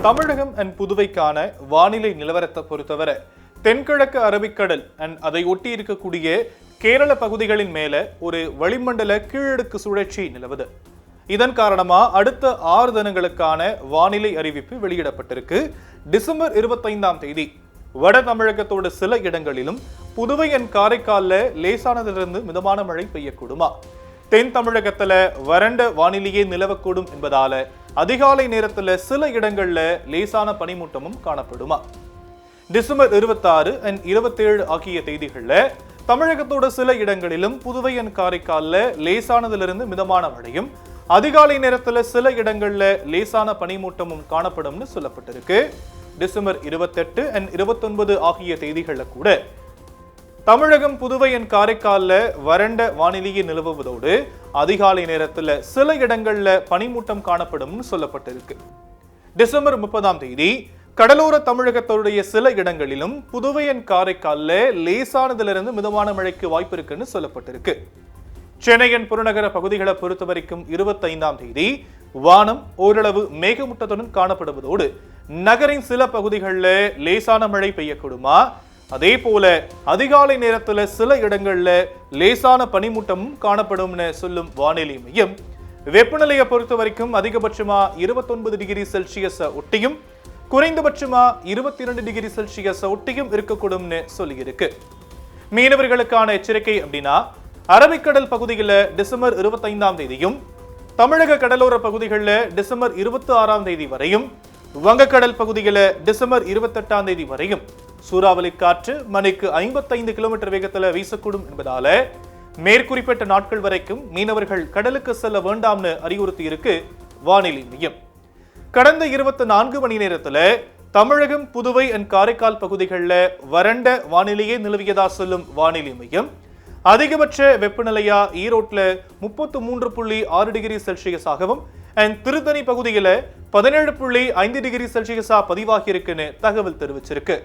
தமிழகம் and புதுவைக்கான வானிலை நிலவரத்தை பொறுத்தவரை தென்கிழக்கு அரபிக்கடல் அண்ட் அதை ஒட்டி இருக்கக்கூடிய கேரள பகுதிகளின் மேல ஒரு வளிமண்டல கீழடுக்கு சுழற்சி நிலவுது. இதன் காரணமா அடுத்த 6 தினங்களுக்கான வானிலை அறிவிப்பு வெளியிடப்பட்டிருக்கு. டிசம்பர் 25ஆம் தேதி வட தமிழகத்தோட சில இடங்களிலும் புதுவை அண்ட் காரைக்கால்ல லேசானதிலிருந்து மிதமான மழை பெய்யக்கூடுமா, தென் தமிழகத்துல வறண்ட வானிலையே நிலவக்கூடும் என்பதால அதிகாலை நேரத்துல சில இடங்கள்ல லேசான பனிமூட்டமும் காணப்படுமா. டிசம்பர் 26 அண்ட் 27 ஆகிய தேதிகள்ல தமிழகத்தோட சில இடங்களிலும் புதுவை அண்ட் காரைக்கால்ல லேசானதிலிருந்து மிதமான மழையும் அதிகாலை நேரத்துல சில இடங்கள்ல லேசான பனிமூட்டமும் காணப்படும்னு சொல்லப்பட்டிருக்கு. டிசம்பர் 28 அண்ட் 29 ஆகிய தேதிகள்ல கூட தமிழகம் புதுவை அண்ட் காரைக்கால்ல வறண்ட வானிலையை நிலவுவதோடு அதிகாலை நேரத்துல சில இடங்கள்ல பனிமூட்டம் காணப்படும்னு சொல்லப்பட்டிருக்கு. டிசம்பர் 30ஆம் தேதி கடலோர தமிழகத்துடைய சில இடங்களிலும் புதுவை அண்ட் காரைக்கால்ல லேசானதிலிருந்து மிதமான மழைக்கு வாய்ப்பு இருக்குன்னு சொல்லப்பட்டிருக்கு. சென்னையின் புறநகர பகுதிகளை பொறுத்த வரைக்கும் 25ஆம் தேதி வானம் ஓரளவு மேகமூட்டத்துடன் காணப்படுவதோடு நகரின் சில பகுதிகளில் லேசான மழை பெய்யக்கூடுமா, அதே போல அதிகாலை நேரத்துல சில இடங்கள்ல லேசான பனிமூட்டமும் காணப்படும்னு சொல்லும் வானிலை மையம் வெப்பநிலையை பொறுத்த வரைக்கும் அதிகபட்சமா 29 டிகிரி செல்சியஸ் ஒட்டியும் குறைந்தபட்சமா 22 டிகிரி செல்சியஸ் ஒட்டியும் இருக்கக்கூடும்னு சொல்லியிருக்கு. மீனவர்களுக்கான எச்சரிக்கை அப்படின்னா அரபிக்கடல் பகுதிகளில் டிசம்பர் 25ஆம் தேதியும் தமிழக கடலோர பகுதிகளில் டிசம்பர் 26ஆம் தேதி வரையும் வங்கக்கடல் பகுதிகளில் டிசம்பர் 28ஆம் தேதி வரையும் சூறாவளி காற்று மணிக்கு 55 கிலோமீட்டர் வேகத்தில் வீசக்கூடும் என்பதால மேற்குறிப்பிட்ட நாட்கள் வரைக்கும் மீனவர்கள் கடலுக்கு செல்ல வேண்டாம்னு அறிவுறுத்தி இருக்கு வானிலை மையம். கடந்த 24 மணி நேரத்துல தமிழகம் புதுவை அண்ட் காரைக்கால் பகுதிகளில் வறண்ட வானிலையே நிலவியதா சொல்லும் வானிலை மையம் அதிகபட்ச வெப்பநிலையா ஈரோட்ல 33.6 டிகிரி செல்சியஸ் ஆகவும் அண்ட் திருத்தணி பகுதியில 17.5 டிகிரி செல்சியஸா பதிவாகி இருக்குன்னு தகவல் தெரிவிச்சிருக்கு.